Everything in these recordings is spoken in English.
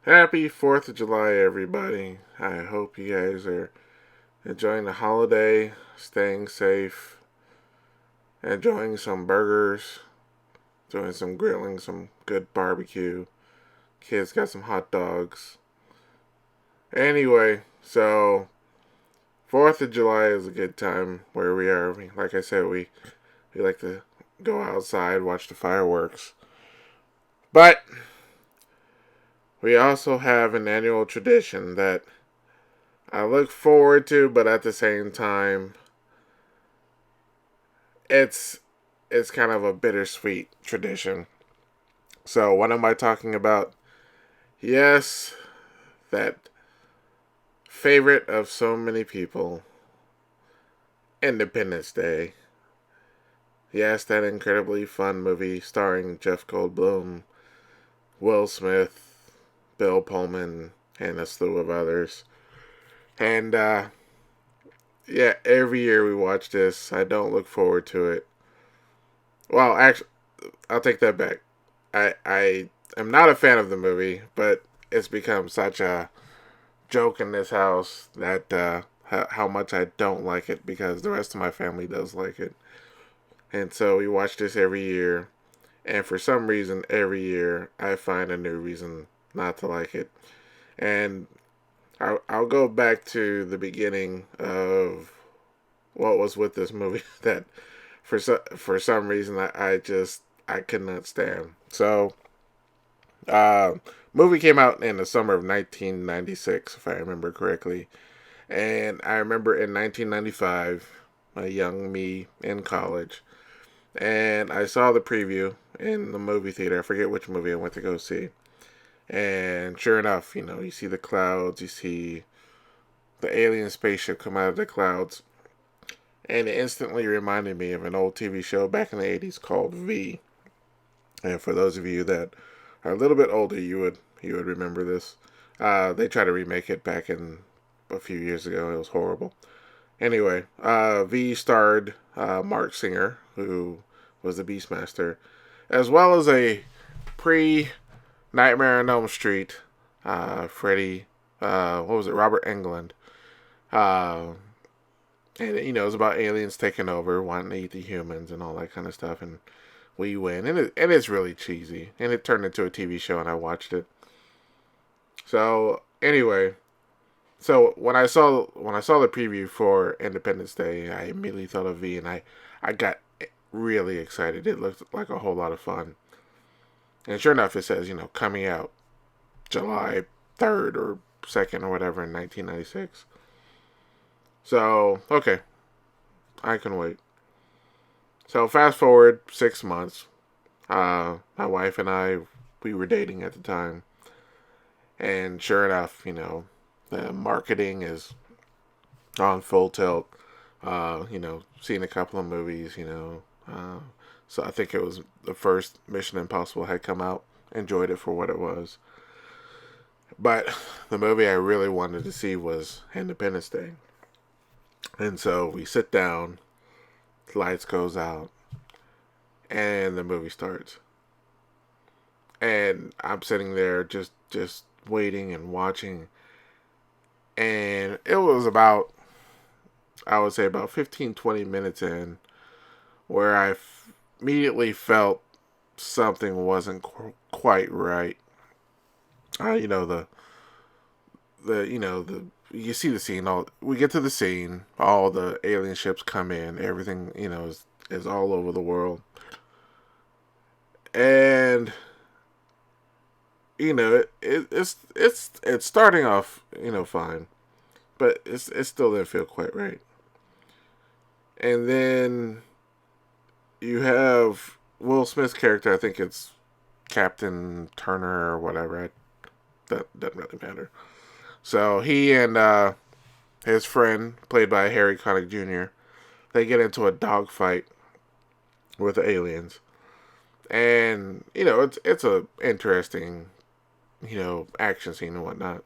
Happy 4th of July, everybody. I hope you guys are enjoying the holiday, staying safe, enjoying some burgers, doing some grilling, some good barbecue. Kids got some hot dogs. Anyway, so 4th of July is a good time where we are. Like I said, we like to go outside, watch the fireworks. But we also have an annual tradition that I look forward to, but at the same time, it's it's kind of a bittersweet tradition. So what am I talking about? Yes, that favorite of so many people, Independence Day. Yes, that incredibly fun movie starring Jeff Goldblum, Will Smith, Bill Pullman, and a slew of others. And yeah, every year we watch this. I don't look forward to it. Well, actually, I'll take that back. I am not a fan of the movie, but it's become such a joke in this house that how much I don't like it because the rest of my family does like it, and so we watch this every year. And for some reason, every year I find a new reason not to like it. And I'll go back to the beginning of what was with this movie that for some reason I could not stand. So Uh, movie came out in the summer of 1996, if I remember correctly. And I remember in 1995, a young me in college, and I saw the preview in the movie theater. I forget which movie I went to go see. And sure enough, you see the clouds, you see the alien spaceship come out of the clouds. And it instantly reminded me of an old TV show back in the 80s called V. And for those of you that are a little bit older, you would remember this. They tried to remake it back in a few years ago. It was horrible. Anyway, V starred Mark Singer, who was the Beastmaster, as well as a pre Nightmare on Elm Street Freddy. What was it? Robert Englund. Uh, and it was about aliens taking over, wanting to eat the humans, and all that kind of stuff. And we win, and it's really cheesy, and it turned into a TV show, and I watched it. So anyway, so when I saw the preview for Independence Day, I immediately thought of V, and I got really excited. It looked like a whole lot of fun, and sure enough, it says coming out July 3rd or 2nd or whatever in 1996. So okay, I can wait. So fast forward 6 months. My wife and I, we were dating at the time, and sure enough, the marketing is on full tilt. Seen a couple of movies. So I think it was the first Mission Impossible had come out. Enjoyed it for what it was, but the movie I really wanted to see was Independence Day, and so we sit down, lights goes out, and the movie starts. And I'm sitting there just waiting and watching, and it was about, I would say, about 15-20 minutes in where immediately felt something wasn't quite right. The you see the scene. All we get to the scene, all the alien ships come in. Everything is all over the world, and it's starting off fine, but it still didn't feel quite right. And then you have Will Smith's character. I think it's Captain Turner or whatever. That doesn't really matter. So he and his friend, played by Harry Connick Jr., they get into a dogfight with the aliens, and it's a interesting action scene and whatnot.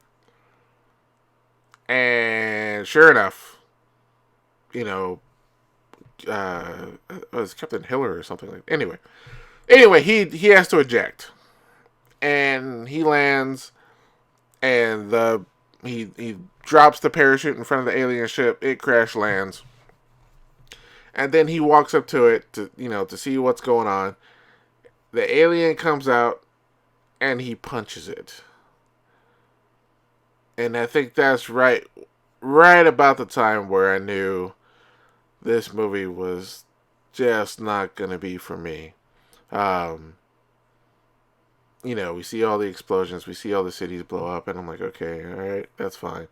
And sure enough, you know, it was Captain Hiller or something like that. Anyway, he has to eject, and he lands and he drops the parachute in front of the alien ship. It crash lands, and then he walks up to it to see what's going on. The alien comes out and he punches it, and I think that's right about the time where I knew this movie was just not gonna be for me. Um, we see all the explosions, we see all the cities blow up, and I'm like, okay, all right, that's fine.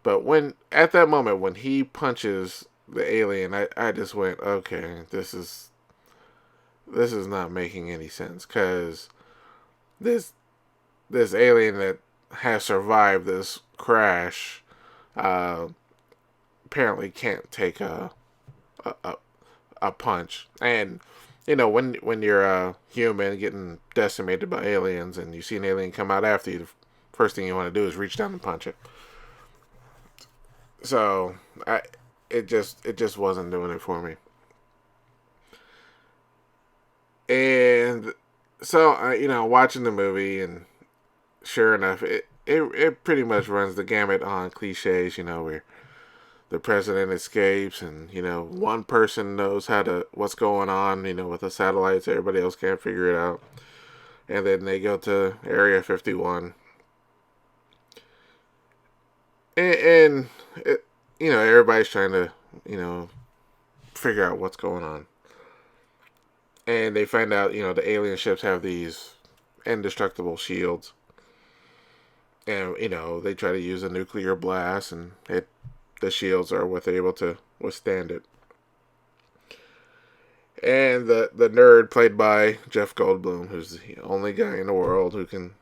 But at that moment when he punches the alien, I just went, okay, this is not making any sense, because this this alien that has survived this crash uh, apparently can't take a a punch. And when you're a human getting decimated by aliens and you see an alien come out after you, the first thing you want to do is reach down and punch it. So it just wasn't doing it for me. And so watching the movie, and sure enough, it pretty much runs the gamut on cliches. Where the president escapes, and one person knows what's going on. With the satellites, everybody else can't figure it out, and then they go to Area 51, and everybody's trying to figure out what's going on, and they find out the alien ships have these indestructible shields, and they try to use a nuclear blast, and the shields are what they're able to withstand it. And the nerd played by Jeff Goldblum, who's the only guy in the world who can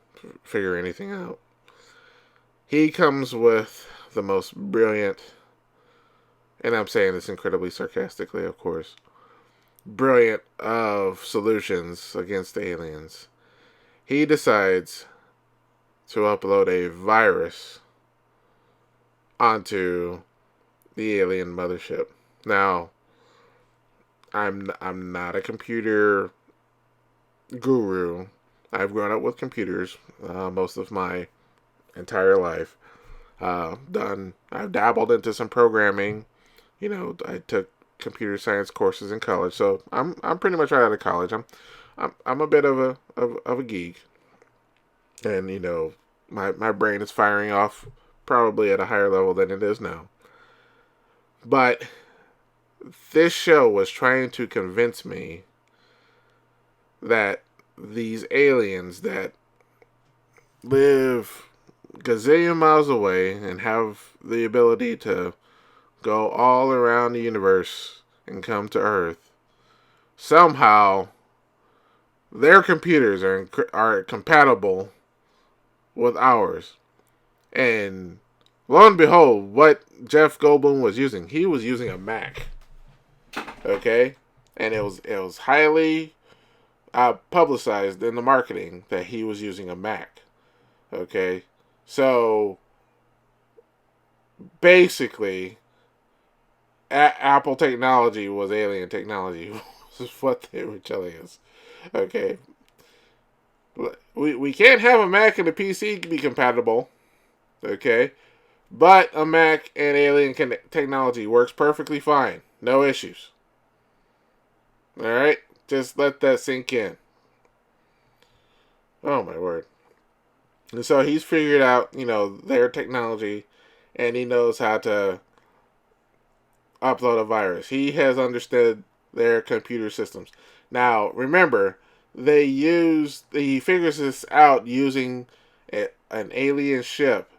figure anything out, he comes with the most brilliant, and I'm saying this incredibly sarcastically, of course, brilliant of solutions against aliens. He decides to upload a virus onto the alien mothership. Now, I'm not a computer guru. I've grown up with computers most of my entire life. I've dabbled into some programming. I took computer science courses in college, so I'm pretty much right out of college. I'm a bit of a geek, and my brain is firing off probably at a higher level than it is now. But this show was trying to convince me that these aliens that live gazillion miles away and have the ability to go all around the universe and come to Earth, somehow their computers are compatible with ours. And lo and behold, what Jeff Goldblum was using, he was using a Mac. Okay, and it was highly publicized in the marketing that he was using a Mac. Okay, so basically, Apple technology was alien technology. This is what they were telling us. Okay, we can't have a Mac and a PC be compatible. Okay, but a Mac and alien technology works perfectly fine. No issues. Alright? Just let that sink in. Oh my word. And so he's figured out, their technology, and he knows how to upload a virus. He has understood their computer systems. Now, remember, he figures this out using an alien ship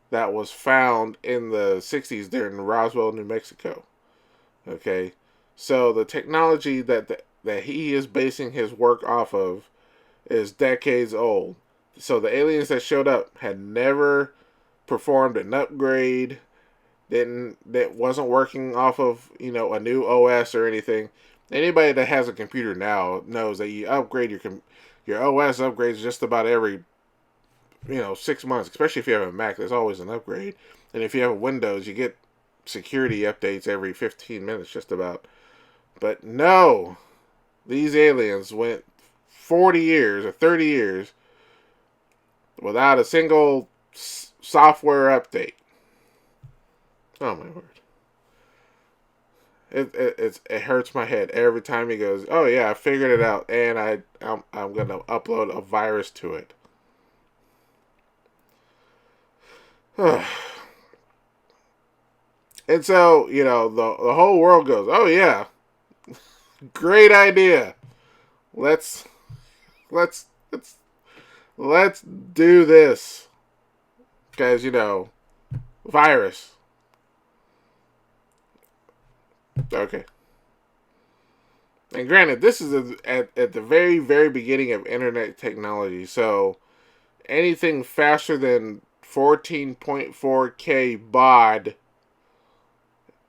that was found in the 60s during Roswell, New Mexico. Okay? So the technology that he is basing his work off of is decades old. So the aliens that showed up had never performed an upgrade, that wasn't working off of a new OS or anything. Anybody that has a computer now knows that you upgrade your OS upgrades just about every 6 months, especially if you have a Mac. There's always an upgrade, and if you have a Windows, you get security updates every 15 minutes, just about. But no, these aliens went 40 years or 30 years without a single software update. Oh my word. It hurts my head every time he goes, oh yeah, I figured it out, and I'm gonna upload a virus to it. And so, the whole world goes, oh yeah, great idea. Let's let's let's let's do this. Because, virus. Okay. And granted, this is at the very, very beginning of internet technology. So anything faster than 14.4K baud,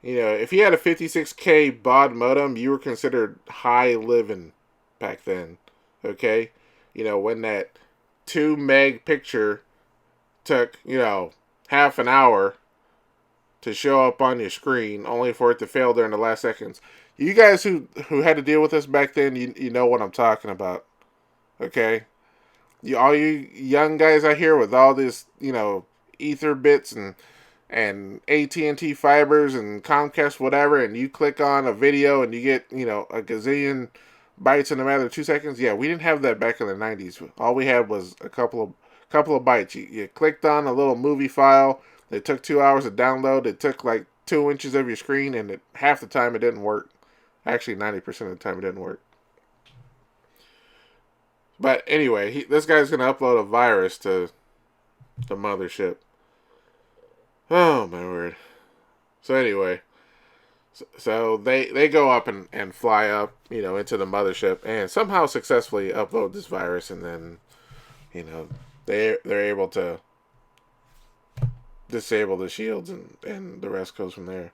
if you had a 56K baud modem, you were considered high living back then. Okay? When that 2 meg picture took, half an hour to show up on your screen, only for it to fail during the last seconds. You guys who had to deal with this back then, you know what I'm talking about. Okay? All you young guys out here with all this, ether bits and AT&T fibers and Comcast whatever, and you click on a video and you get, a gazillion bytes in a matter of 2 seconds. Yeah, we didn't have that back in the 90s. All we had was a couple of bytes. You clicked on a little movie file. It took 2 hours to download. It took like 2 inches of your screen, and half the time it didn't work. Actually, 90% of the time it didn't work. But anyway, this guy's going to upload a virus to the mothership. Oh, my word. So anyway, so they go up and fly up, into the mothership and somehow successfully upload this virus, and then, they're able to disable the shields, and the rest goes from there.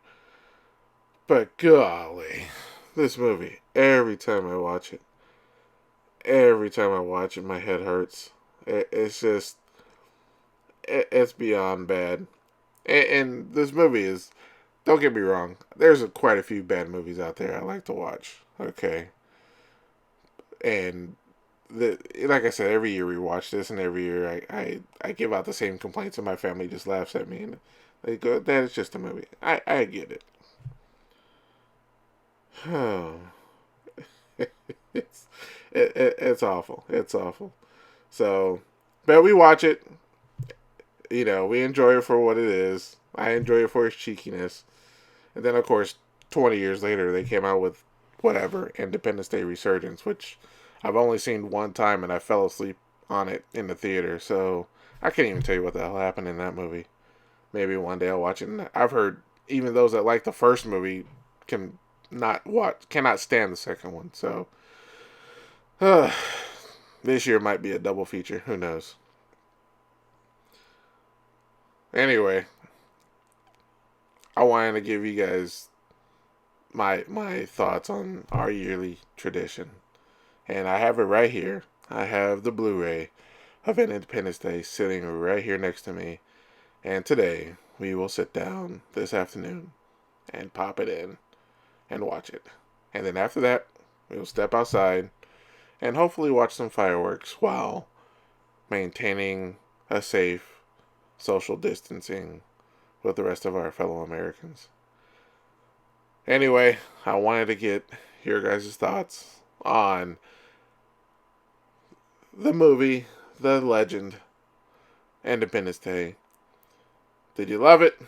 But golly, this movie, every time I watch it, my head hurts. It's just, it's beyond bad. And this movie is, don't get me wrong, there's quite a few bad movies out there I like to watch. Okay. And like I said, every year we watch this, and every year I give out the same complaints, and my family just laughs at me, and they go, "That is just a movie." I get it. Oh, it's awful. It's awful. So, but we watch it. We enjoy it for what it is. I enjoy it for its cheekiness. And then, of course, 20 years later, they came out with whatever, Independence Day Resurgence, which I've only seen one time, and I fell asleep on it in the theater. So I can't even tell you what the hell happened in that movie. Maybe one day I'll watch it. And I've heard even those that like the first movie cannot stand the second one. So this year might be a double feature. Who knows? Anyway, I wanted to give you guys my thoughts on our yearly tradition. And I have it right here. I have the Blu-ray of Independence Day sitting right here next to me. And today, we will sit down this afternoon and pop it in and watch it. And then after that, we'll step outside and hopefully watch some fireworks while maintaining a safe social distancing with the rest of our fellow Americans. Anyway, I wanted to get your guys' thoughts on the movie, the legend, Independence Day. Did you love it?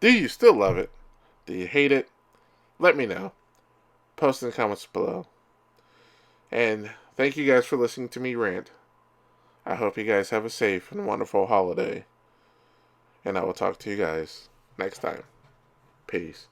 Do you still love it? Do you hate it? Let me know. Post in the comments below. And thank you guys for listening to me rant. I hope you guys have a safe and wonderful holiday. And I will talk to you guys next time. Peace.